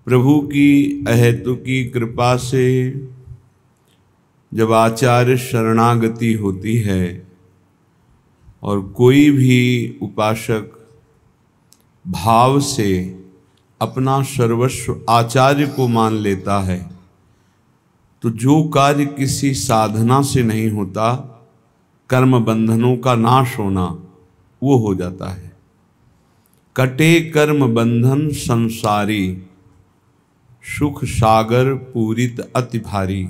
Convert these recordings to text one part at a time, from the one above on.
प्रभु की अहेतुकी कृपा से जब आचार्य शरणागति होती है और कोई भी उपासक भाव से अपना सर्वस्व आचार्य को मान लेता है तो जो कार्य किसी साधना से नहीं होता, कर्म बंधनों का नाश होना, वो हो जाता है। कटे कर्म बंधन संसारी, सुख सागर पूरित अति भारी।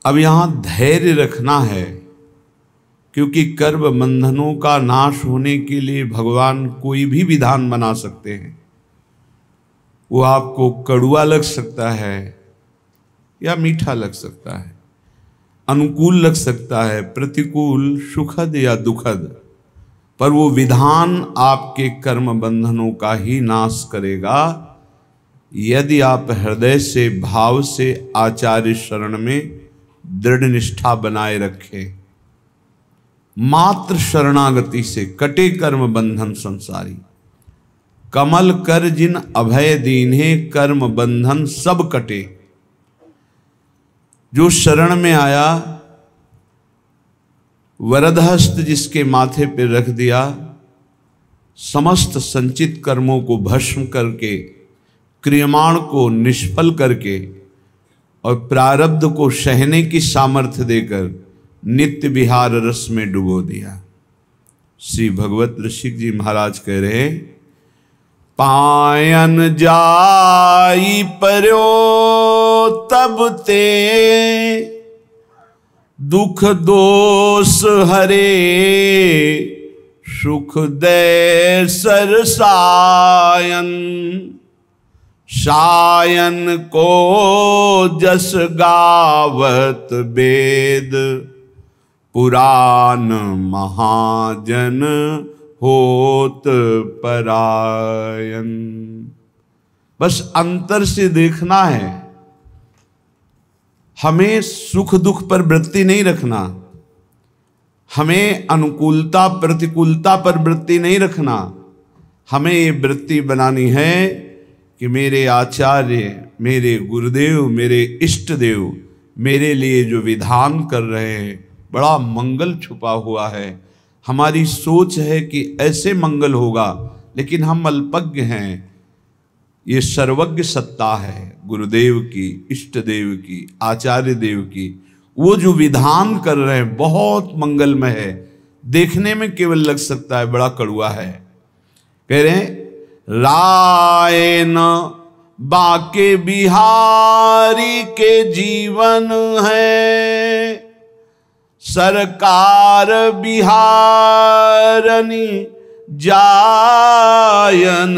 अब यहाँ धैर्य रखना है, क्योंकि कर्म बंधनों का नाश होने के लिए भगवान कोई भी विधान बना सकते हैं। वो आपको कड़वा लग सकता है या मीठा लग सकता है, अनुकूल लग सकता है, प्रतिकूल, सुखद या दुखद, पर वो विधान आपके कर्म बंधनों का ही नाश करेगा यदि आप हृदय से भाव से आचार्य शरण में दृढ़ निष्ठा बनाए रखें। मात्र शरणागति से कटे कर्म बंधन संसारी, कमल कर जिन अभय दीन्हे कर्म बंधन सब कटे। जो शरण में आया, वरदहस्त जिसके माथे पे रख दिया, समस्त संचित कर्मों को भस्म करके, क्रियमाण को निष्फल करके और प्रारब्ध को सहने की सामर्थ्य देकर नित्य विहार रस में डुबो दिया। श्री भगवत ऋषिक जी महाराज कह रहे, पायन जाई पर्यो तब ते, दुख दोष हरे सुख दे सरसायन। सायन को जस गावत वेद, पुराण महाजन होत परायण। बस अंतर से देखना है, हमें सुख दुख पर वृत्ति नहीं रखना, हमें अनुकूलता प्रतिकूलता पर वृत्ति नहीं रखना। हमें ये वृत्ति बनानी है कि मेरे आचार्य, मेरे गुरुदेव, मेरे इष्ट देव मेरे लिए जो विधान कर रहे हैं बड़ा मंगल छुपा हुआ है। हमारी सोच है कि ऐसे मंगल होगा, लेकिन हम अल्पज्ञ हैं। ये सर्वज्ञ सत्ता है गुरुदेव की, इष्ट देव की, आचार्य देव की। वो जो विधान कर रहे हैं बहुत मंगलमय है, देखने में केवल लग सकता है बड़ा कड़वा है। कह रहे हैं, राय न बाके बिहारी के जीवन है, सरकार बिहारनी जायन।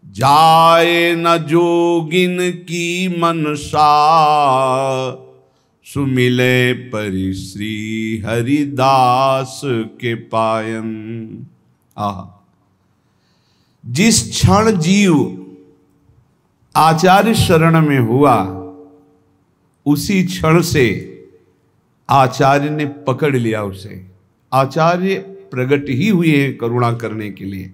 जाए न जोगिन की मनसा, सुमिले परि श्री हरिदास के पायन। आहा, जिस क्षण जीव आचार्य शरण में हुआ, उसी क्षण से आचार्य ने पकड़ लिया उसे। आचार्य प्रकट ही हुए हैं करुणा करने के लिए।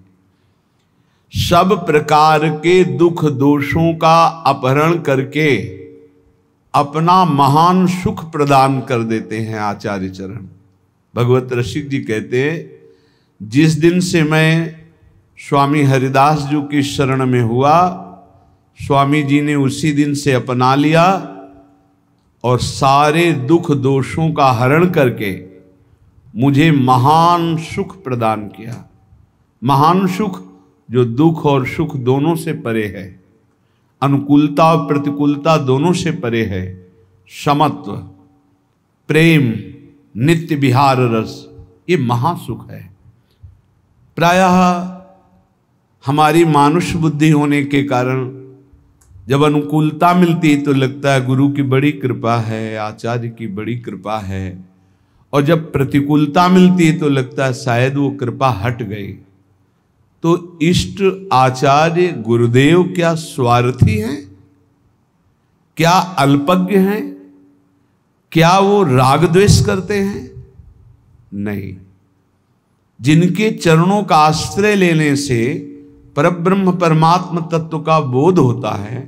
सब प्रकार के दुख दोषों का अपहरण करके अपना महान सुख प्रदान कर देते हैं आचार्य चरण। भगवत रसिक जी कहते हैं, जिस दिन से मैं स्वामी हरिदास जी की शरण में हुआ, स्वामी जी ने उसी दिन से अपना लिया और सारे दुख दोषों का हरण करके मुझे महान सुख प्रदान किया। महान सुख जो दुख और सुख दोनों से परे है, अनुकूलता और प्रतिकूलता दोनों से परे है, समत्व, प्रेम, नित्य विहार रस, ये महासुख है। प्रायः हमारी मानुष बुद्धि होने के कारण जब अनुकूलता मिलती है तो लगता है गुरु की बड़ी कृपा है, आचार्य की बड़ी कृपा है, और जब प्रतिकूलता मिलती है तो लगता है शायद वो कृपा हट गई। तो इष्ट आचार्य गुरुदेव क्या स्वार्थी हैं? क्या अल्पज्ञ हैं? क्या वो राग द्वेष करते हैं? नहीं। जिनके चरणों का आश्रय लेने से परब्रह्म परमात्म तत्व का बोध होता है,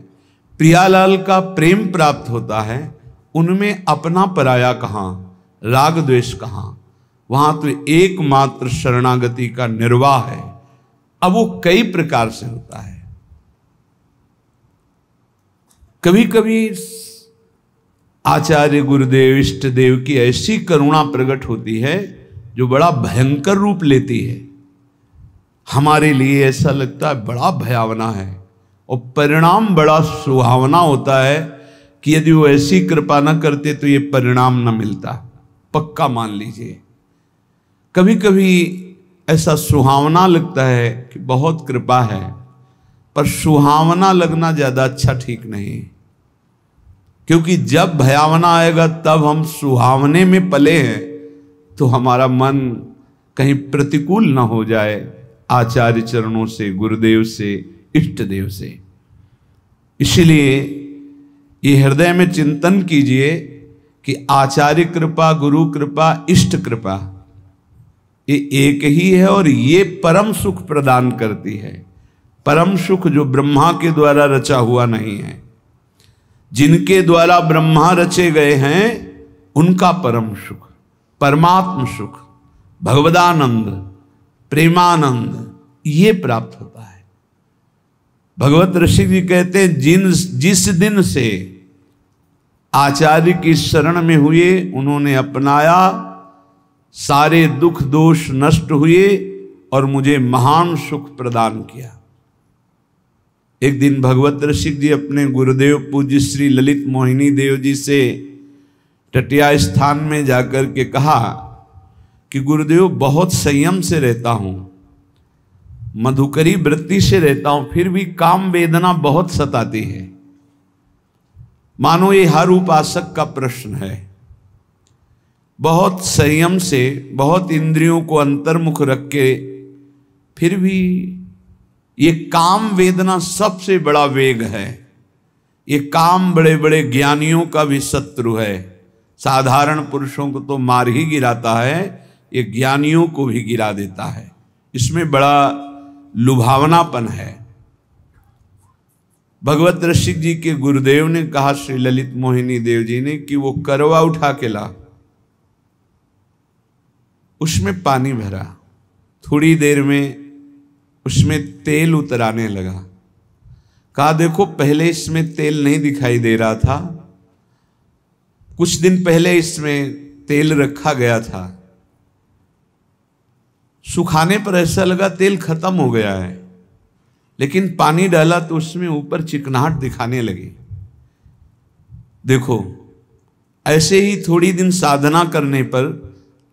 प्रियालाल का प्रेम प्राप्त होता है, उनमें अपना पराया कहाँ, राग द्वेष कहाँ, वहां तो एकमात्र शरणागति का निर्वाह है। अब वो कई प्रकार से होता है। कभी कभी आचार्य गुरुदेव इष्ट देव की ऐसी करुणा प्रकट होती है जो बड़ा भयंकर रूप लेती है। हमारे लिए ऐसा लगता है बड़ा भयावना है, और परिणाम बड़ा सुहावना होता है कि यदि वो ऐसी कृपा न करते तो ये परिणाम न मिलता, पक्का मान लीजिए। कभी कभी ऐसा सुहावना लगता है कि बहुत कृपा है, पर सुहावना लगना ज्यादा अच्छा ठीक नहीं, क्योंकि जब भयावना आएगा तब हम सुहावने में पले हैं तो हमारा मन कहीं प्रतिकूल ना हो जाए आचार्य चरणों से, गुरुदेव से, इष्ट देव से। इसलिए ये हृदय में चिंतन कीजिए कि आचार्य कृपा, गुरु कृपा, इष्ट कृपा ये एक ही है, और ये परम सुख प्रदान करती है। परम सुख जो ब्रह्मा के द्वारा रचा हुआ नहीं है, जिनके द्वारा ब्रह्मा रचे गए हैं उनका परम सुख, परमात्म सुख, भगवदानंद, प्रेमानंद ये प्राप्त होता है। भगवत ऋषि जी कहते हैं जिस दिन से आचार्य की शरण में हुए, उन्होंने अपनाया, सारे दुख दोष नष्ट हुए और मुझे महान सुख प्रदान किया। एक दिन भगवत ऋषि जी अपने गुरुदेव पूज्य श्री ललित मोहिनी देव जी से टटिया स्थान में जाकर के कहा कि गुरुदेव बहुत संयम से रहता हूं, मधुकरी वृत्ति से रहता हूं, फिर भी काम वेदना बहुत सताती है। मानो ये हर उपासक का प्रश्न है। बहुत संयम से, बहुत इंद्रियों को अंतर्मुख रख के, फिर भी ये काम वेदना सबसे बड़ा वेग है। ये काम बड़े बड़े ज्ञानियों का भी शत्रु है। साधारण पुरुषों को तो मार ही गिराता है, ये ज्ञानियों को भी गिरा देता है। इसमें बड़ा लुभावनापन है। भगवत ऋषि जी के गुरुदेव ने कहा श्री ललित मोहिनी देव जी ने कि वो करवा उठा के ला, उसमें पानी भरा, थोड़ी देर में उसमें तेल उतर आने लगा। कहा देखो पहले इसमें तेल नहीं दिखाई दे रहा था, कुछ दिन पहले इसमें तेल रखा गया था, सुखाने पर ऐसा लगा तेल खत्म हो गया है, लेकिन पानी डाला तो उसमें ऊपर चिकनाहट दिखाने लगी। देखो ऐसे ही थोड़ी दिन साधना करने पर,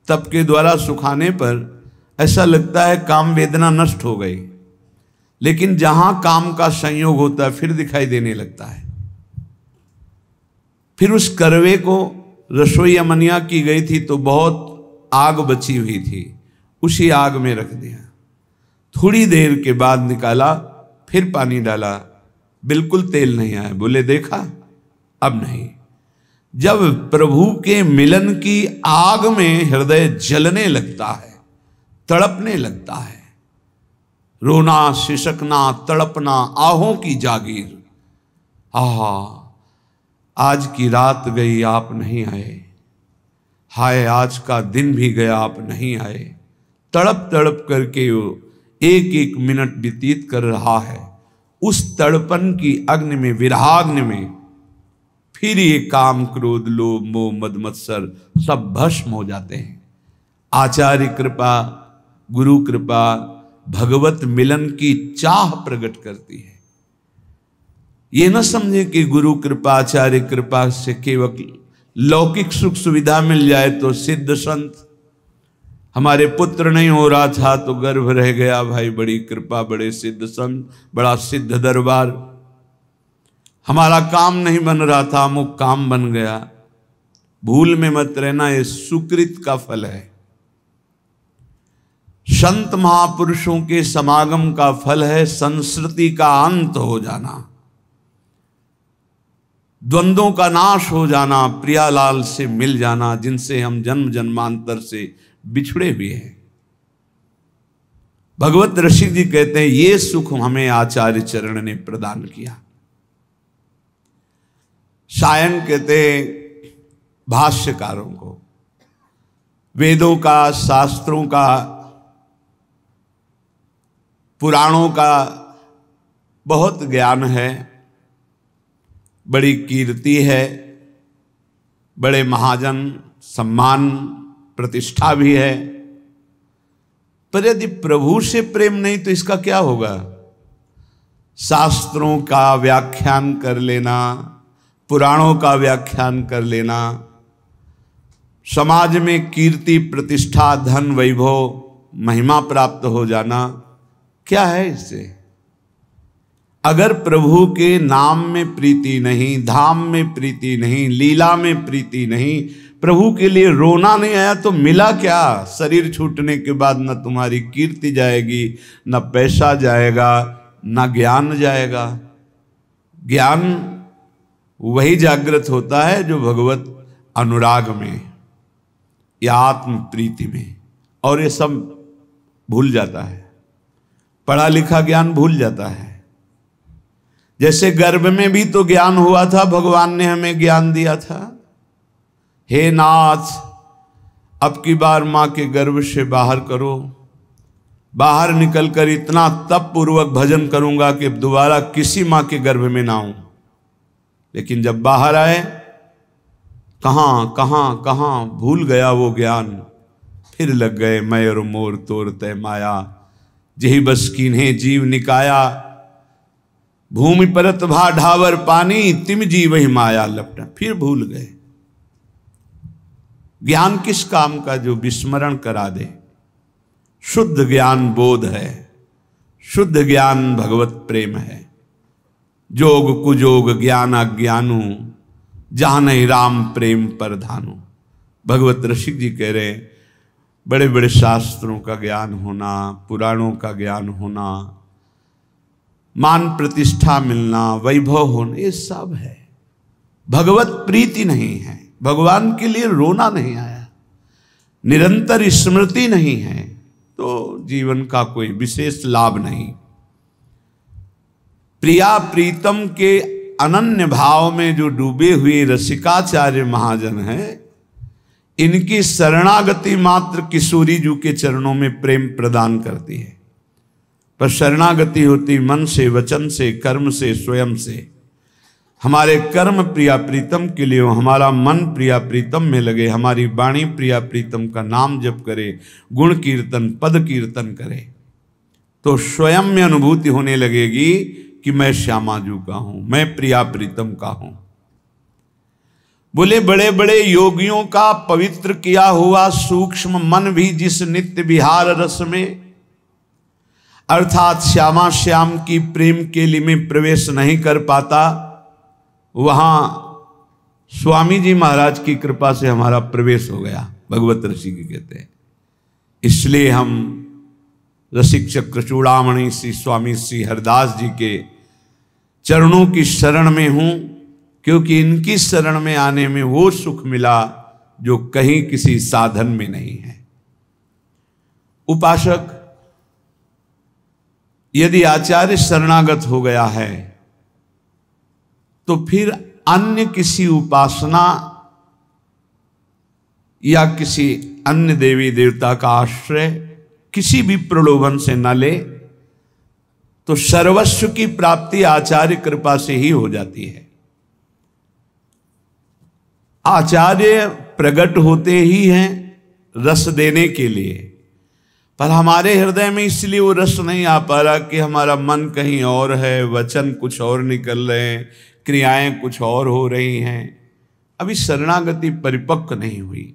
तप के द्वारा सुखाने पर ऐसा लगता है काम वेदना नष्ट हो गई, लेकिन जहां काम का संयोग होता है फिर दिखाई देने लगता है। फिर उस करवे को रसोई अमनिया की गई थी तो बहुत आग बची हुई थी, उसी आग में रख दिया। थोड़ी देर के बाद निकाला, फिर पानी डाला, बिल्कुल तेल नहीं आया। बोले देखा अब नहीं। जब प्रभु के मिलन की आग में हृदय जलने लगता है, तड़पने लगता है, रोना, सिसकना, तड़पना, आहों की जागीर, आहा आज की रात गई आप नहीं आए, हाय आज का दिन भी गया आप नहीं आए, तड़प तड़प करके वो एक एक मिनट व्यतीत कर रहा है। उस तड़पन की अग्नि में, विरहाग्नि में फिर ये काम, क्रोध, लोभ, मोह, मद, मत्सर सब भस्म हो जाते हैं। आचार्य कृपा, गुरु कृपा भगवत मिलन की चाह प्रकट करती है। ये न समझे कि गुरु कृपा, आचार्य कृपा से केवल लौकिक सुख सुविधा मिल जाए तो सिद्ध संत, हमारे पुत्र नहीं हो रहा था तो गर्भ रह गया, भाई बड़ी कृपा, बड़े सिद्ध संत, बड़ा सिद्ध दरबार, हमारा काम नहीं बन रहा था, अमुक काम बन गया। भूल में मत रहना, ये सुकृत का फल है। संत महापुरुषों के समागम का फल है संस्कृति का अंत हो जाना, द्वंद्वों का नाश हो जाना, प्रियालाल से मिल जाना, जिनसे हम जन्म जन्मांतर से बिछड़े हुए हैं। भगवत ऋषि जी कहते हैं ये सुख हमें आचार्य चरण ने प्रदान किया। सायन कहते हैं भाष्यकारों को वेदों का, शास्त्रों का, पुराणों का बहुत ज्ञान है, बड़ी कीर्ति है, बड़े महाजन सम्मान प्रतिष्ठा भी है, पर यदि प्रभु से प्रेम नहीं तो इसका क्या होगा? शास्त्रों का व्याख्यान कर लेना, पुराणों का व्याख्यान कर लेना, समाज में कीर्ति प्रतिष्ठा धन वैभव महिमा प्राप्त हो जाना, क्या है इससे? अगर प्रभु के नाम में प्रीति नहीं, धाम में प्रीति नहीं, लीला में प्रीति नहीं, प्रभु के लिए रोना नहीं आया तो मिला क्या? शरीर छूटने के बाद न तुम्हारी कीर्ति जाएगी, न पैसा जाएगा, न ज्ञान जाएगा। ज्ञान वही जागृत होता है जो भगवत अनुराग में या आत्म प्रीति में, और ये सब भूल जाता है, पढ़ा लिखा ज्ञान भूल जाता है। जैसे गर्भ में भी तो ज्ञान हुआ था, भगवान ने हमें ज्ञान दिया था, हे नाथ अब की बार मां के गर्भ से बाहर करो, बाहर निकलकर इतना तप पूर्वक भजन करूंगा कि दोबारा किसी मां के गर्भ में ना आऊं। लेकिन जब बाहर आए कहां कहां कहां भूल गया वो ज्ञान, फिर लग गए मैं और मोर तोर तय माया, जही बस कीन्हे जीव निकाया, भूमि परत भा ढावर पानी, तिम जी वही माया लपटा, फिर भूल गए। ज्ञान किस काम का? जो विस्मरण करा दे। शुद्ध ज्ञान बोध है, शुद्ध ज्ञान भगवत प्रेम है। जोग कुजोग ज्ञान अज्ञानु, जहां नहीं राम प्रेम पर धानु। भगवत ऋषि जी कह रहे हैं बड़े बड़े शास्त्रों का ज्ञान होना, पुराणों का ज्ञान होना, मान प्रतिष्ठा मिलना, वैभव होना, ये सब है, भगवत प्रीति नहीं है, भगवान के लिए रोना नहीं आया, निरंतर स्मृति नहीं है, तो जीवन का कोई विशेष लाभ नहीं। प्रिया प्रीतम के अनन्य भाव में जो डूबे हुए रसिकाचार्य महाजन हैं, इनकी शरणागति मात्र किशोरी जी के चरणों में प्रेम प्रदान करती है। पर शरणागति होती मन से, वचन से, कर्म से, स्वयं से। हमारे कर्म प्रिया प्रीतम के लिए हो, हमारा मन प्रिया प्रीतम में लगे, हमारी वाणी प्रिया प्रीतम का नाम जप करे, गुण कीर्तन पद कीर्तन करे, तो स्वयं में अनुभूति होने लगेगी कि मैं श्यामाजू का हूं, मैं प्रिया प्रीतम का हूं। बोले बड़े बड़े योगियों का पवित्र किया हुआ सूक्ष्म मन भी जिस नित्य विहार रस में, अर्थात श्यामा श्याम की प्रेम केली में प्रवेश नहीं कर पाता, वहां स्वामी जी महाराज की कृपा से हमारा प्रवेश हो गया। भगवत ऋषि जी कहते हैं इसलिए हम रसिक चक्र चूड़ामणि श्री स्वामी श्री हरदास जी के चरणों की शरण में हूं, क्योंकि इनकी शरण में आने में वो सुख मिला जो कहीं किसी साधन में नहीं है। उपासक यदि आचार्य शरणागत हो गया है तो फिर अन्य किसी उपासना या किसी अन्य देवी देवता का आश्रय किसी भी प्रलोभन से न ले, तो सर्वस्व की प्राप्ति आचार्य कृपा से ही हो जाती है। आचार्य प्रकट होते ही हैं रस देने के लिए, पर हमारे हृदय में इसलिए वो रस नहीं आ पा रहा कि हमारा मन कहीं और है, वचन कुछ और निकल रहे हैं, क्रियाएं कुछ और हो रही हैं, अभी शरणागति परिपक्व नहीं हुई।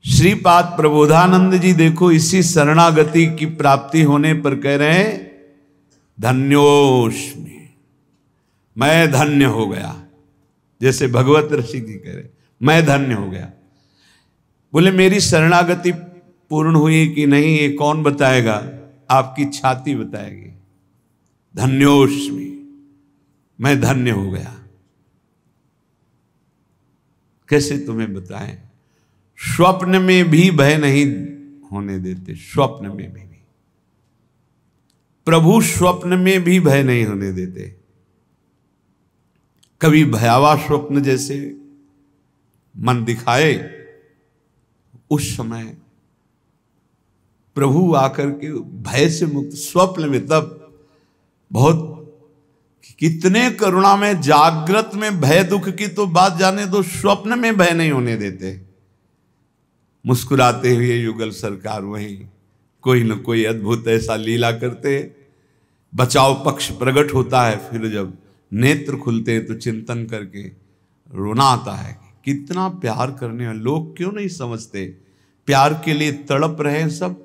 श्रीपाद प्रबोधानंद जी देखो इसी शरणागति की प्राप्ति होने पर कह रहे हैं धन्योस्मि, मैं धन्य हो गया। जैसे भगवत ऋषि जी कह रहे मैं धन्य हो गया। बोले मेरी शरणागति पूर्ण हुई कि नहीं ये कौन बताएगा? आपकी छाती बताएगी। धन्योस्मि, मैं धन्य हो गया। कैसे तुम्हें बताएं? स्वप्न में भी भय नहीं होने देते, स्वप्न में भी। प्रभु स्वप्न में भी भय नहीं होने देते। कभी भयावह स्वप्न जैसे मन दिखाए, उस समय प्रभु आकर के भय से मुक्त, स्वप्न में तब बहुत, कितने करुणा में, जागृत में भय दुख की तो बात जाने दो, स्वप्न में भय नहीं होने देते। मुस्कुराते हुए युगल सरकार वहीं कोई न कोई अद्भुत ऐसा लीला करते, बचाव पक्ष प्रकट होता है, फिर जब नेत्र खुलते हैं तो चिंतन करके रोना आता है। कितना प्यार करने वाले लोग क्यों नहीं समझते, प्यार के लिए तड़प रहे हैं सब,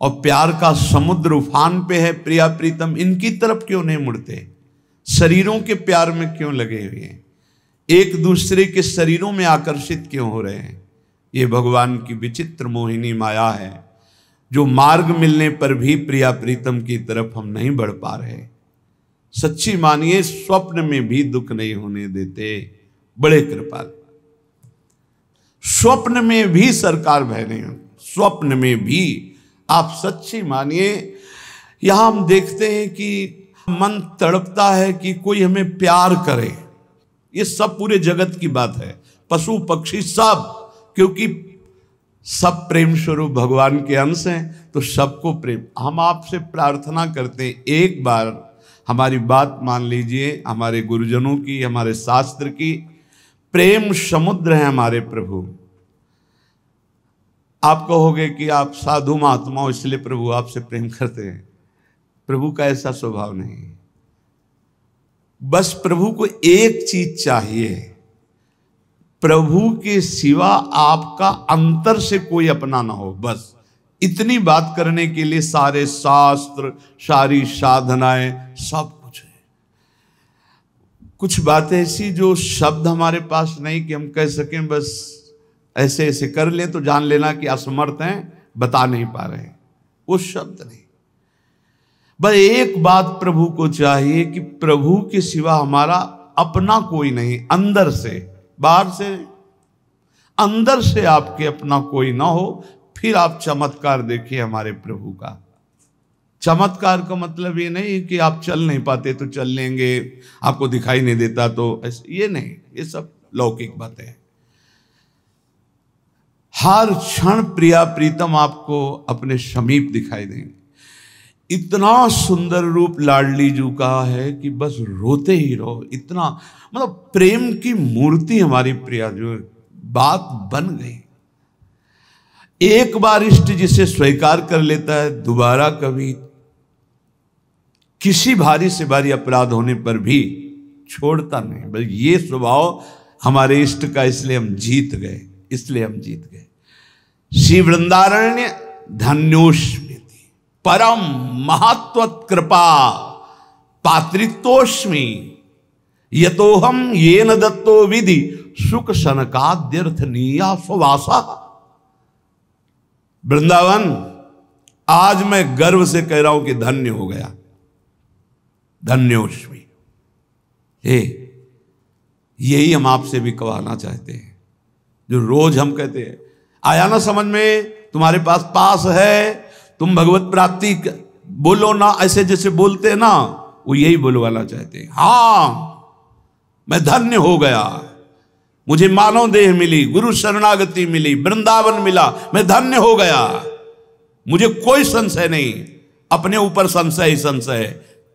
और प्यार का समुद्र उफान पे है, प्रिया प्रीतम, इनकी तरफ क्यों नहीं मुड़ते, शरीरों के प्यार में क्यों लगे हुए हैं, एक दूसरे के शरीरों में आकर्षित क्यों हो रहे हैं। ये भगवान की विचित्र मोहिनी माया है, जो मार्ग मिलने पर भी प्रिया प्रीतम की तरफ हम नहीं बढ़ पा रहे। सच्ची मानिए, स्वप्न में भी दुख नहीं होने देते, बड़े कृपाल। स्वप्न में भी सरकार भय नहीं हो, स्वप्न में भी आप सच्ची मानिए। यहां हम देखते हैं कि मन तड़पता है कि कोई हमें प्यार करे, ये सब पूरे जगत की बात है, पशु पक्षी सब, क्योंकि सब प्रेम स्वरूप भगवान के अंश हैं, तो सबको प्रेम। हम आपसे प्रार्थना करते हैं, एक बार हमारी बात मान लीजिए, हमारे गुरुजनों की, हमारे शास्त्र की, प्रेम समुद्र है हमारे प्रभु। आप कहोगे कि आप साधु महात्मा हो इसलिए प्रभु आपसे प्रेम करते हैं, प्रभु का ऐसा स्वभाव नहीं। बस प्रभु को एक चीज चाहिए, प्रभु के सिवा आपका अंतर से कोई अपना ना हो, बस इतनी बात करने के लिए सारे शास्त्र, सारी साधनाएं, सब कुछ है। कुछ बातें ऐसी जो शब्द हमारे पास नहीं कि हम कह सकें, बस ऐसे ऐसे कर लें तो जान लेना कि असमर्थ हैं, बता नहीं पा रहे हैं, वो शब्द नहीं। बस एक बात प्रभु को चाहिए कि प्रभु के सिवा हमारा अपना कोई नहीं, अंदर से, बाहर से, अंदर से आपके अपना कोई ना हो। फिर आप चमत्कार देखिए हमारे प्रभु का। चमत्कार का मतलब ये नहीं कि आप चल नहीं पाते तो चल लेंगे, आपको दिखाई नहीं देता तो ऐसे, ये नहीं, ये सब लौकिक बातें हैं। हर क्षण प्रिया प्रीतम आपको अपने समीप दिखाई देंगे। इतना सुंदर रूप लाडली जू का है कि बस रोते ही रहो, इतना मतलब प्रेम की मूर्ति हमारी प्रिया जो, बात बन गई। एक बार इष्ट जिसे स्वीकार कर लेता है, दोबारा कभी किसी भारी से भारी अपराध होने पर भी छोड़ता नहीं। बस ये स्वभाव हमारे इष्ट का, इसलिए हम जीत गए, इसलिए हम जीत गए। श्री वृंदारण्य धन्योस्मि परम महत्व कृपा पात्रित्वोस्मि यतोहम येन दत्तो विधि सुख सनकाद्यर्थनीया सुवासा। वृंदावन, आज मैं गर्व से कह रहा हूं कि धन्य हो गया, धन्योस्मि। यही हम आपसे भी कहना चाहते हैं, जो रोज हम कहते हैं, आया ना समझ में, तुम्हारे पास है, तुम भगवत प्राप्ति बोलो ना, ऐसे जैसे बोलते हैं ना, वो यही बोलवाना चाहते हैं। हाँ, मैं धन्य हो गया, मुझे मानव देह मिली, गुरु शरणागति मिली, वृंदावन मिला, मैं धन्य हो गया, मुझे कोई संशय नहीं, अपने ऊपर संशय ही संशय है,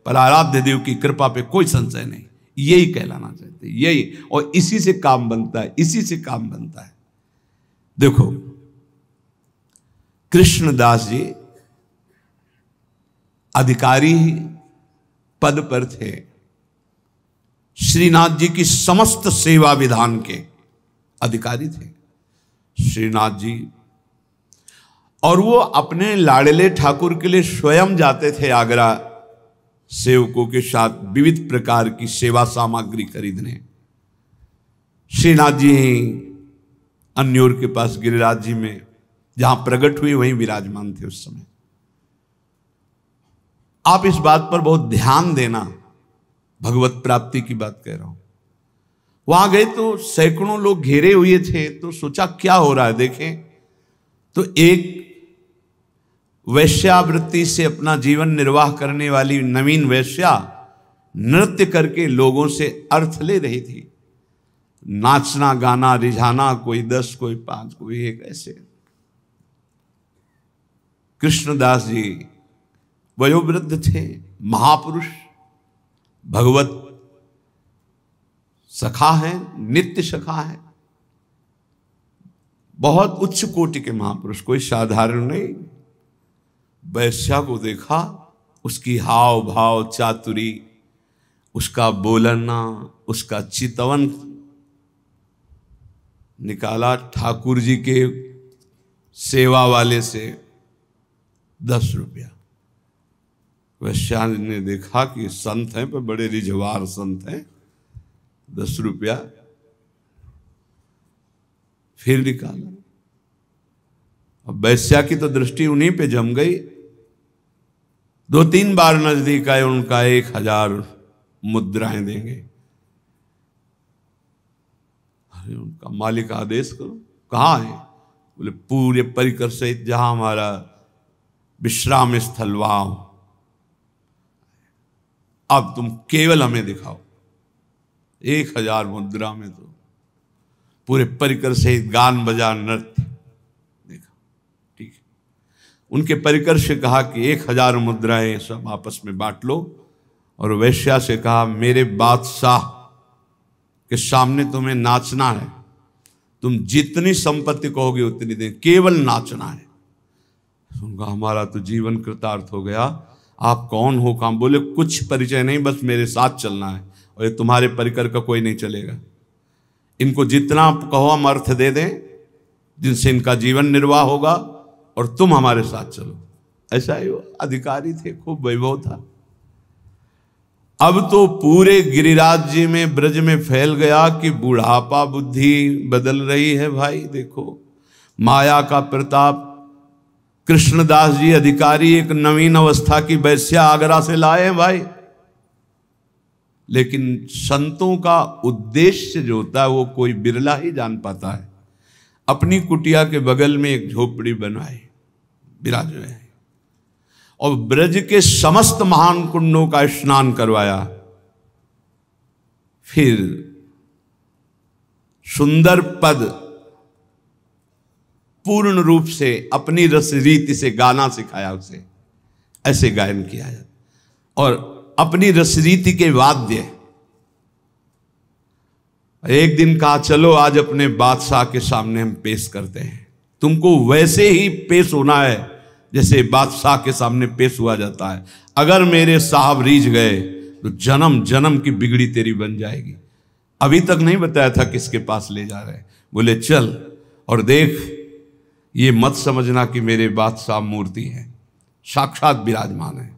पर आराध्य देव की कृपा पे कोई संशय नहीं। यही कहलाना चाहते, यही, और इसी से काम बनता है, इसी से काम बनता है। देखो कृष्णदास जी अधिकारी पद पर थे, श्रीनाथ जी की समस्त सेवा विधान के अधिकारी थे श्रीनाथ जी, और वो अपने लाडले ठाकुर के लिए स्वयं जाते थे आगरा सेवकों के साथ विविध प्रकार की सेवा सामग्री खरीदने। श्रीनाथ जी अन्योर के पास गिरिराज जी में जहां प्रकट हुए वहीं विराजमान थे उस समय। आप इस बात पर बहुत ध्यान देना, भगवत प्राप्ति की बात कह रहा हूं। वहां गए तो सैकड़ों लोग घेरे हुए थे, तो सोचा क्या हो रहा है देखें। तो एक वैश्यावृत्ति से अपना जीवन निर्वाह करने वाली नवीन वैश्या नृत्य करके लोगों से अर्थ ले रही थी। नाचना गाना रिझाना, कोई 10 कोई 5 कोई 1 ऐसे। कृष्णदास जी वयोवृद्ध थे, महापुरुष, भगवत सखा है, नित्य सखा है, बहुत उच्च कोटि के महापुरुष, कोई साधारण नहीं। वैश्या को देखा, उसकी हाव भाव चातुरी, उसका बोलना, उसका चितवन निकाला। ठाकुर जी के सेवा वाले से 10 रुपया। वैश्या ने देखा कि संत हैं पर बड़े रिझवार संत हैं, 10 रुपया फिर निकाला। अब वैश्या की तो दृष्टि उन्हीं पे जम गई। 2-3 बार नजदीक आए, उनका 1000 मुद्राएं देंगे। अरे उनका मालिक आदेश करो। कहाँ है? बोले पूरे परिकर सहित जहां हमारा विश्राम स्थल वहां, अब तुम केवल हमें दिखाओ। 1000 मुद्रा में तो पूरे परिकर सहित गान बजा नृत्य देखा। ठीक है, उनके परिकर से कहा कि 1000 मुद्राएं सब आपस में बांट लो, और वैश्या से कहा मेरे बादशाह के सामने तुम्हें नाचना है, तुम जितनी संपत्ति कहोगे उतनी दें, केवल नाचना है। उनका हमारा तो जीवन कृतार्थ हो गया। आप कौन हो? काम? बोले कुछ परिचय नहीं, बस मेरे साथ चलना है, और ये तुम्हारे परिकर का कोई नहीं चलेगा। इनको जितना कहो हम अर्थ दे दें, जिनसे इनका जीवन निर्वाह होगा, और तुम हमारे साथ चलो। ऐसा ही वो अधिकारी थे, खूब वैभव था। अब तो पूरे गिरिराज जी में, ब्रज में फैल गया कि बुढ़ापा बुद्धि बदल रही है। भाई देखो माया का प्रताप। कृष्णदास जी अधिकारी एक नवीन अवस्था की वैश्या आगरा से लाए हैं भाई। लेकिन संतों का उद्देश्य जो होता है वो कोई बिरला ही जान पाता है। अपनी कुटिया के बगल में एक झोपड़ी बनवाई, विराज है, और ब्रज के समस्त महान कुंडों का स्नान करवाया। फिर सुंदर पद पूर्ण रूप से अपनी रस रीति से गाना सिखाया उसे, ऐसे गायन किया जाता, और अपनी रस रीति के वाद्य। एक दिन कहा चलो आज अपने बादशाह के सामने हम पेश करते हैं। तुमको वैसे ही पेश होना है जैसे बादशाह के सामने पेश हुआ जाता है। अगर मेरे साहब रीझ गए तो जन्म जन्म की बिगड़ी तेरी बन जाएगी। अभी तक नहीं बताया था किसके पास ले जा रहे। बोले चल और देख, ये मत समझना कि मेरे बादशाह मूर्ति है, साक्षात विराजमान है।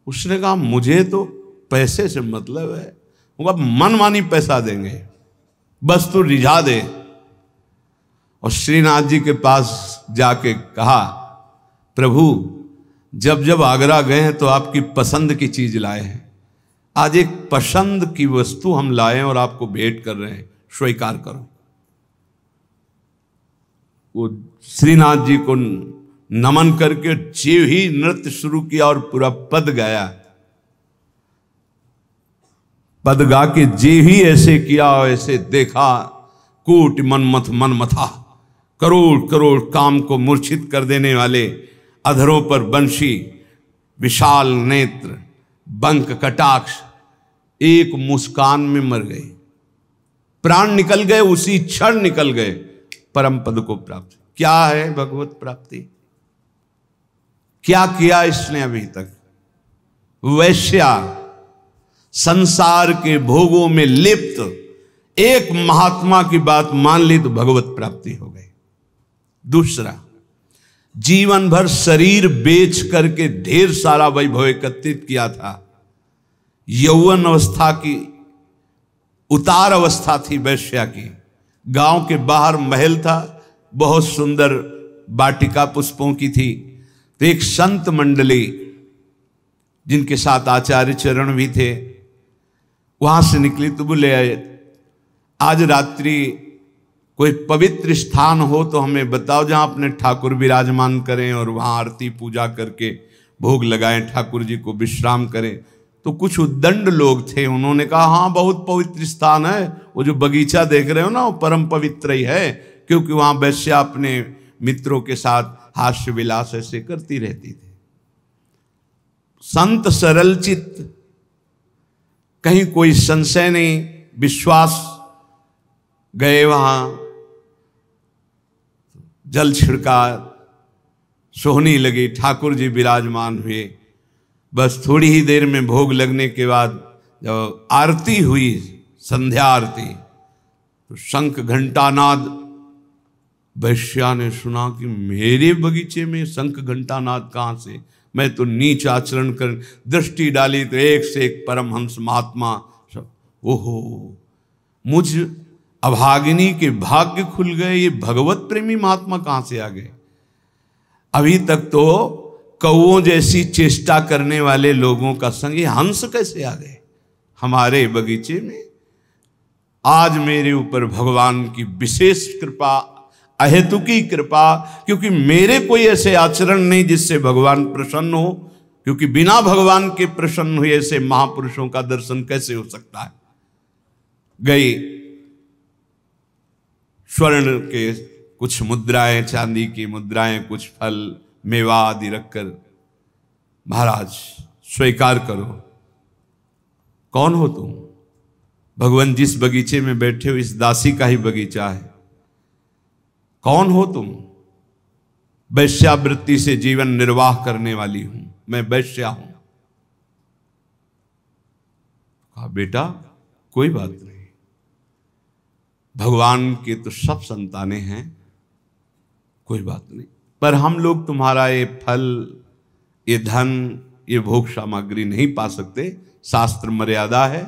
उसने कहा मुझे तो पैसे से मतलब है, मनमानी पैसा देंगे, बस तू रिझा दे। और श्रीनाथ जी के पास जाके कहा प्रभु जब जब आगरा गए हैं तो आपकी पसंद की चीज लाए हैं, आज एक पसंद की वस्तु हम लाए हैं और आपको भेंट कर रहे हैं, स्वीकार करो। वो श्रीनाथ जी को नमन करके जीव ही नृत्य शुरू किया और पूरा पद गाया। पद गा के जीव ही ऐसे किया, ऐसे देखा, कूट मनमथ मनमथा, करोड़ करोड़ काम को मूर्छित कर देने वाले अधरों पर बंशी, विशाल नेत्र, बंक कटाक्ष, एक मुस्कान में मर गए, प्राण निकल गए, उसी क्षण निकल गए, परम पद को प्राप्त। क्या है भगवत प्राप्ति? क्या किया इसने अभी तक? वैश्या संसार के भोगों में लिप्त एक महात्मा की बात मान ली तो भगवत प्राप्ति हो गई। दूसरा, जीवन भर शरीर बेच करके ढेर सारा वैभव एकत्रित किया था। यौवन अवस्था की उतार अवस्था थी वैश्या की। गांव के बाहर महल था, बहुत सुंदर वाटिका पुष्पों की थी। तो एक संत मंडली जिनके साथ आचार्य चरण भी थे, वहां से निकली तो बोले आज रात्रि कोई पवित्र स्थान हो तो हमें बताओ जहां अपने ठाकुर विराजमान करें और वहां आरती पूजा करके भोग लगाएं, ठाकुर जी को विश्राम करें। तो कुछ उद्दंड लोग थे, उन्होंने कहा हाँ बहुत पवित्र स्थान है, वो जो बगीचा देख रहे हो ना वो परम पवित्र ही है, क्योंकि वहां वैश्या अपने मित्रों के साथ हास्य विलास ऐसे करती रहती थी। संत सरल चित्त, कहीं कोई संशय नहीं, विश्वास। गए वहां, जल छिड़का, सोहनी लगी, ठाकुर जी विराजमान हुए। बस थोड़ी ही देर में भोग लगने के बाद जब आरती हुई, संध्या आरती, तो शंख घंटानाद, वैश्या ने सुना कि मेरे बगीचे में शंख घंटानाद कहाँ से, मैं तो नीच आचरण कर, दृष्टि डाली तो एक से एक परमहंस महात्मा सब। ओहो, मुझ अभागिनी के भाग्य खुल गए, ये भगवत प्रेमी महात्मा कहाँ से आ गए। अभी तक तो कौओं जैसी चेष्टा करने वाले लोगों का संग ये हंस कैसे आ गए हमारे बगीचे में। आज मेरे ऊपर भगवान की विशेष कृपा, अहेतुकी कृपा, क्योंकि मेरे कोई ऐसे आचरण नहीं जिससे भगवान प्रसन्न हो, क्योंकि बिना भगवान के प्रसन्न हुए ऐसे महापुरुषों का दर्शन कैसे हो सकता है। गई, स्वर्ण के कुछ मुद्राएं, चांदी की मुद्राएं, कुछ फल मेवा आदि रखकर, महाराज स्वीकार करो। कौन हो तुम? भगवान जिस बगीचे में बैठे हो इस दासी का ही बगीचा है। कौन हो तुम? वैश्यावृत्ति से जीवन निर्वाह करने वाली हूं, मैं वैश्या हूं। कहा बेटा कोई बात नहीं, भगवान के तो सब संतानें हैं, कोई बात नहीं, पर हम लोग तुम्हारा ये फल, ये धन, ये भोग सामग्री नहीं पा सकते, शास्त्र मर्यादा है।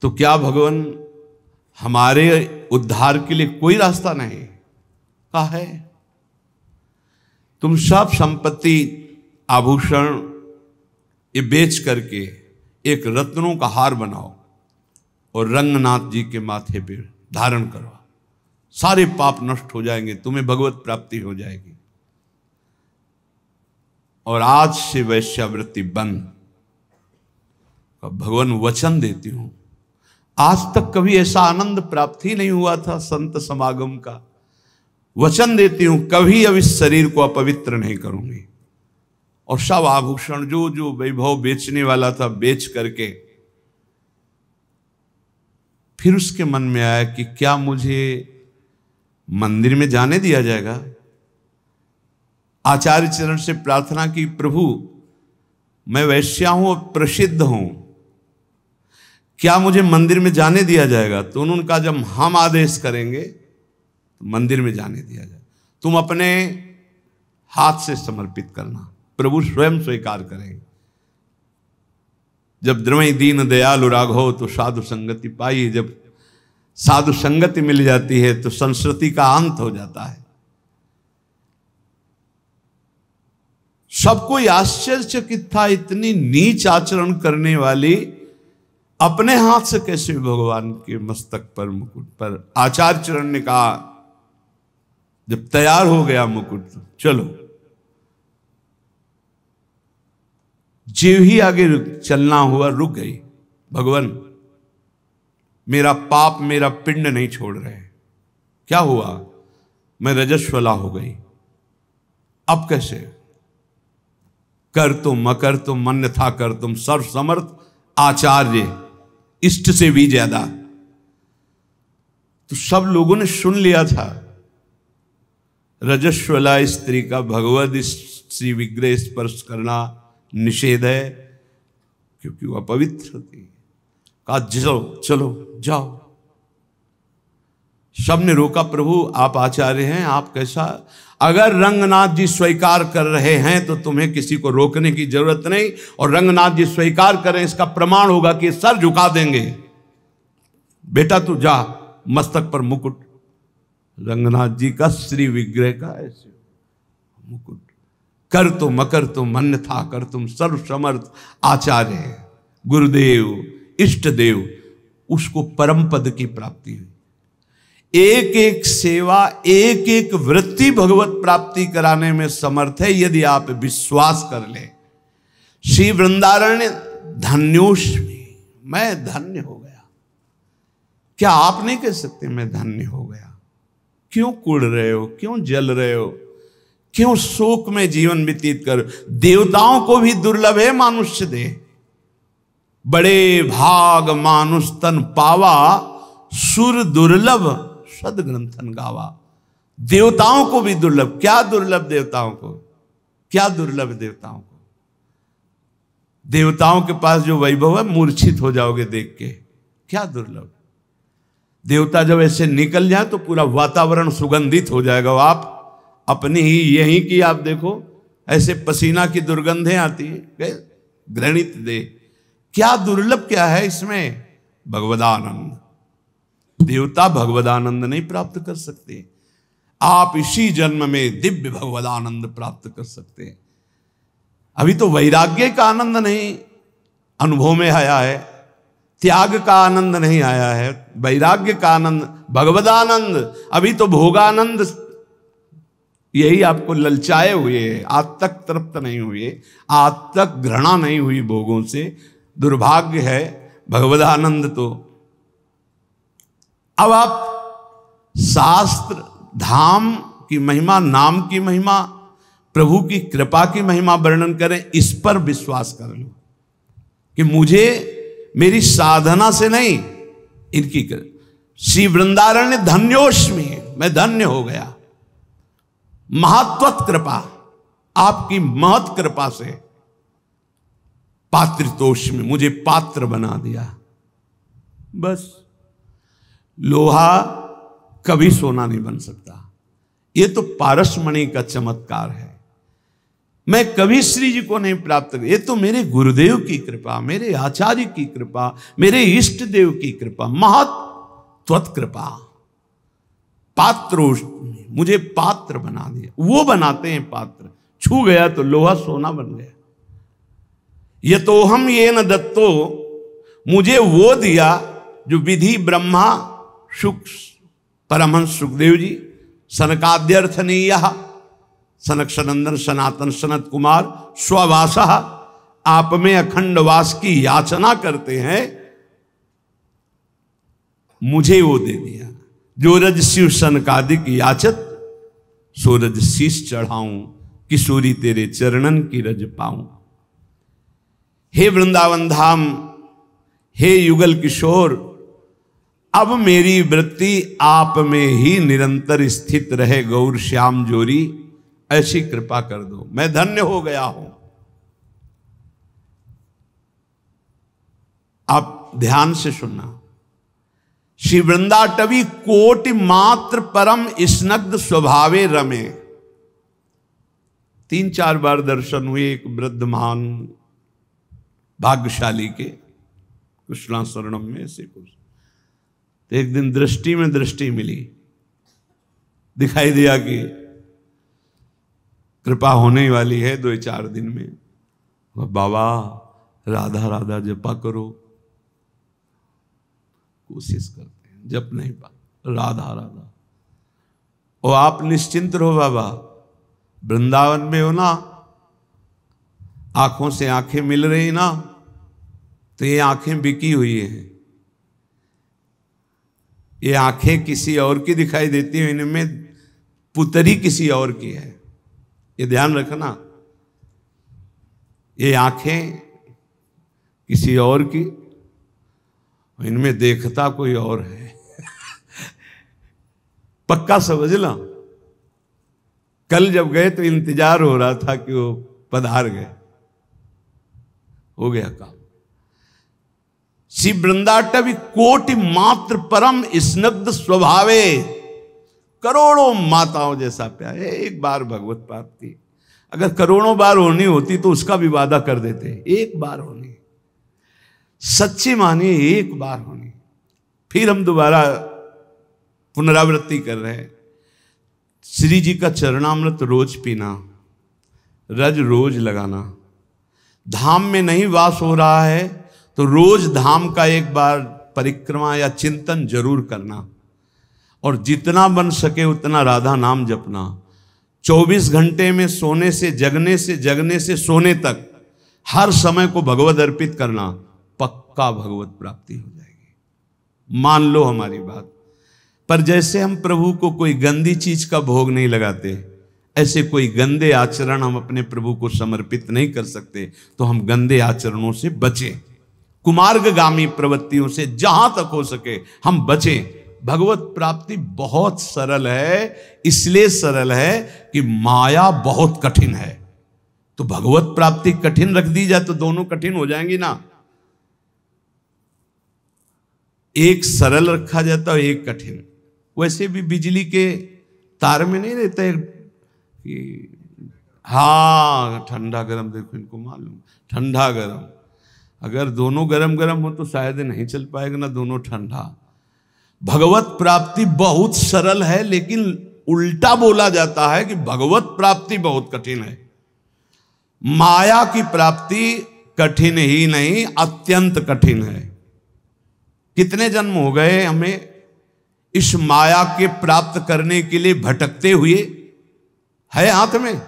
तो क्या भगवान हमारे उद्धार के लिए कोई रास्ता नहीं? कहा है, तुम सब संपत्ति, आभूषण ये बेच करके एक रत्नों का हार बनाओ और रंगनाथ जी के माथे पे धारण करो, सारे पाप नष्ट हो जाएंगे, तुम्हें भगवत प्राप्ति हो जाएगी। और आज से वैश्यावृत्ति बंद। भगवान वचन देती हूं, आज तक कभी ऐसा आनंद प्राप्त ही नहीं हुआ था संत समागम का। वचन देती हूं कभी अब इस शरीर को अपवित्र नहीं करूंगी। और सब आभूषण जो जो वैभव बेचने वाला था बेच करके, फिर उसके मन में आया कि क्या मुझे मंदिर में जाने दिया जाएगा? आचार्य चरण से प्रार्थना की, प्रभु मैं वैश्या हूं और प्रसिद्ध हूं, क्या मुझे मंदिर में जाने दिया जाएगा? तो उन्होंने कहा जब हम आदेश करेंगे तो मंदिर में जाने दिया जाए, तुम अपने हाथ से समर्पित करना, प्रभु स्वयं स्वीकार करेंगे। जब द्रवई दीन दयालु राघव तो साधु संगति पाई, जब साधु संगति मिल जाती है तो संस्कृति का अंत हो जाता है। सबको आश्चर्यचकित था, इतनी नीच आचरण करने वाली अपने हाथ से कैसे भगवान के मस्तक पर, मुकुट पर। आचार्य चरण ने कहा जब तैयार हो गया मुकुट, चलो। जीव ही आगे चलना हुआ, रुक गई। भगवान मेरा पाप, मेरा पिंड नहीं छोड़ रहे। क्या हुआ? मैं रजस्वला हो गई। अब कैसे? कर तुम अकर तुम मन्य था कर तुम, सर्व समर्थ आचार्य, इष्ट से भी ज्यादा। तो सब लोगों ने सुन लिया था, रजस्वला स्त्री का भगवद श्री विग्रह स्पर्श करना निषेध है, क्योंकि वह पवित्र होती। कहा चलो चलो जाओ। सब ने रोका, प्रभु आप आचार्य हैं, आप कैसा? अगर रंगनाथ जी स्वीकार कर रहे हैं तो तुम्हें किसी को रोकने की जरूरत नहीं, और रंगनाथ जी स्वीकार करें इसका प्रमाण होगा कि सर झुका देंगे। बेटा तू जा, मस्तक पर मुकुट, रंगनाथ जी का श्री विग्रह का ऐसे मुकुट। कर तो मकर तो मन्य था कर तुम, सर्व समर्थ आचार्य, गुरुदेव, इष्ट देव, उसको परम पद की प्राप्ति हुई। एक एक सेवा, एक एक वृत्ति भगवत प्राप्ति कराने में समर्थ है यदि आप विश्वास कर ले। श्री वृंदारण्य धन्योष्मि, मैं धन्य हो गया। क्या आप नहीं कह सकते मैं धन्य हो गया? क्यों कुड़ रहे हो, क्यों जल रहे हो, क्यों शोक में जीवन व्यतीत कर? देवताओं को भी दुर्लभ है मानुष्य देह, बड़े भाग मानुष तन पावा, सुर दुर्लभ सद ग्रंथन गावा। देवताओं को भी दुर्लभ। क्या दुर्लभ देवताओं को? क्या दुर्लभ देवताओं को? देवताओं के पास जो वैभव है मूर्छित हो जाओगे देख के। क्या दुर्लभ। देवता जब ऐसे निकल जाए तो पूरा वातावरण सुगंधित हो जाएगा। आप अपनी ही यहीं की आप देखो, ऐसे पसीना की दुर्गंधें आती है, घृणित दे। क्या दुर्लभ क्या है इसमें? भगवदानंद। देवता भगवदानंद नहीं प्राप्त कर सकते, आप इसी जन्म में दिव्य भगवदानंद प्राप्त कर सकते हैं। अभी तो वैराग्य का आनंद नहीं अनुभव में आया है, त्याग का आनंद नहीं आया है, वैराग्य का आनंद, भगवदानंद। अभी तो भोगानंद यही आपको ललचाए हुए है, आज तक तृप्त नहीं हुए, आज तक घृणा नहीं हुई भोगों से। दुर्भाग्य है। भगवदानंद तो अब आप शास्त्र, धाम की महिमा, नाम की महिमा, प्रभु की कृपा की महिमा वर्णन करें, इस पर विश्वास कर लो कि मुझे मेरी साधना से नहीं, इनकी श्री वृंदारण्य धन्योष्मि, मैं धन्य हो गया। महत्वत कृपा, आपकी महत कृपा से पात्रितोष्मि, मुझे पात्र बना दिया। बस लोहा कभी सोना नहीं बन सकता। यह तो पारसमणि का चमत्कार है। मैं कभी श्री जी को नहीं प्राप्त कर, ये तो मेरे गुरुदेव की कृपा, मेरे आचार्य की कृपा, मेरे इष्ट देव की कृपा, महत्वत कृपा। पात्रोष, मुझे पात्र बना दिया। वो बनाते हैं पात्र, छू गया तो लोहा सोना बन गया। ये तो हम ये न दत्तो, मुझे वो दिया जो विधि ब्रह्मा सुख परमहंस सुखदेव जी, सनकाद्यर्थनीय, सनक सनंदन सनातन सनत कुमार स्ववासा, आप में अखंड वास की याचना करते हैं, मुझे वो दे दिया। जो रज शिव सनकादिक याचत, सो रज शीश चढ़ाऊं, किशोरी तेरे चरणन की रज पाऊं। हे वृंदावन धाम, हे युगल किशोर, अब मेरी वृत्ति आप में ही निरंतर स्थित रहे गौर श्याम जोरी, ऐसी कृपा कर दो, मैं धन्य हो गया हूं। आप ध्यान से सुनना। श्री वृंदाटवी कोटि मात्र परम स्नग्ध स्वभावे रमे। 3-4 बार दर्शन हुए एक वृद्ध महान भाग्यशाली के, कृष्णा शरणम में से कुछ। तो एक दिन दृष्टि में दृष्टि मिली, दिखाई दिया कि कृपा होने वाली है 2-4 दिन में। बाबा राधा राधा जपा करो, कोशिश करते हैं, जप नहीं पा, राधा राधा। और आप निश्चिंत रहो बाबा, वृंदावन में हो ना, आंखों से आंखें मिल रही ना, तो ये आंखें बिकी हुई हैं, ये आंखें किसी और की दिखाई देती हैं, इनमें पुतरी किसी और की है, ये ध्यान रखना। ये आंखें किसी और की, इनमें देखता कोई और है। पक्का समझ लो। कल जब गए तो इंतजार हो रहा था कि वो पधार गए, हो गया काम। श्री वृंदाटवी कोटि मात्र परम स्नग्ध स्वभावे, करोड़ों माताओं जैसा प्यार। एक बार भगवत प्राप्ति, अगर करोड़ों बार होनी होती तो उसका भी वादा कर देते, एक बार होनी, सच्ची मानिए एक बार होनी। फिर हम दोबारा पुनरावृत्ति कर रहे हैं। श्री जी का चरणामृत रोज पीना, रज रोज लगाना। धाम में नहीं वास हो रहा है तो रोज धाम का एक बार परिक्रमा या चिंतन जरूर करना। और जितना बन सके उतना राधा नाम जपना। 24 घंटे में सोने से जगने से सोने तक हर समय को भगवत अर्पित करना, पक्का भगवत प्राप्ति हो जाएगी। मान लो हमारी बात। पर जैसे हम प्रभु को कोई गंदी चीज का भोग नहीं लगाते, ऐसे कोई गंदे आचरण हम अपने प्रभु को समर्पित नहीं कर सकते। तो हम गंदे आचरणों से बचें, कुमार्गगामी प्रवृत्तियों से जहां तक हो सके हम बचें। भगवत प्राप्ति बहुत सरल है, इसलिए सरल है कि माया बहुत कठिन है। तो भगवत प्राप्ति कठिन रख दी जाए तो दोनों कठिन हो जाएंगी ना। एक सरल रखा जाता है, एक कठिन। वैसे भी बिजली के तार में नहीं रहता कि हाँ ठंडा गरम, देखो इनको मालूम ठंडा गरम, अगर दोनों गरम गरम हो तो शायद नहीं चल पाएगा ना दोनों ठंडा। भगवत प्राप्ति बहुत सरल है, लेकिन उल्टा बोला जाता है कि भगवत प्राप्ति बहुत कठिन है। माया की प्राप्ति कठिन ही नहीं, अत्यंत कठिन है। कितने जन्म हो गए हमें इस माया के प्राप्त करने के लिए भटकते हुए। है हाथ में,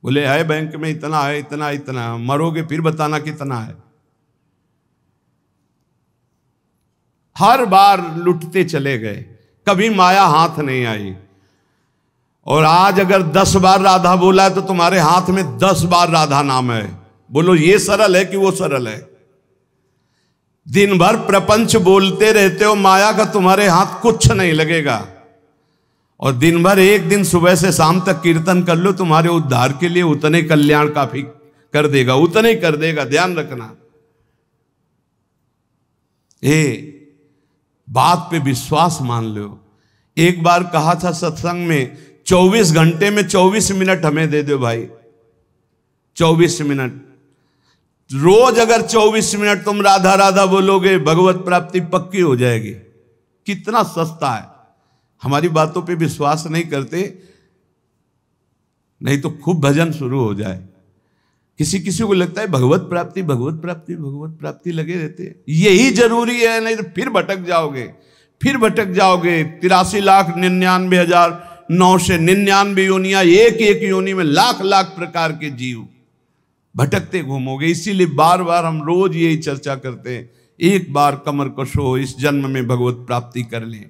बोले है बैंक में इतना है, इतना इतना, मरोगे फिर बताना कितना है। हर बार लुटते चले गए, कभी माया हाथ नहीं आई। और आज अगर 10 बार राधा बोला है तो तुम्हारे हाथ में 10 बार राधा नाम है। बोलो ये सरल है कि वो सरल है? दिन भर प्रपंच बोलते रहते हो, माया का तुम्हारे हाथ कुछ नहीं लगेगा। और दिन भर एक दिन सुबह से शाम तक कीर्तन कर लो, तुम्हारे उद्धार के लिए उतने कल्याण काफी कर देगा, उतने कर देगा। ध्यान रखना, बात पे विश्वास मान लो। एक बार कहा था सत्संग में, 24 घंटे में 24 मिनट हमें दे दो भाई, 24 मिनट। रोज अगर 24 मिनट तुम राधा राधा बोलोगे, भगवत प्राप्ति पक्की हो जाएगी। कितना सस्ता है। हमारी बातों पे विश्वास नहीं करते, नहीं तो खूब भजन शुरू हो जाए। किसी किसी को लगता है भगवत प्राप्ति भगवत प्राप्ति भगवत प्राप्ति लगे रहते हैं, यही जरूरी है, नहीं तो फिर भटक जाओगे, फिर भटक जाओगे। 83,99,999 योनियां, एक एक योनि में लाख लाख प्रकार के जीव, भटकते घूमोगे। इसीलिए बार बार हम रोज यही चर्चा करते हैं, एक बार कमर कशो, इस जन्म में भगवत प्राप्ति कर लें।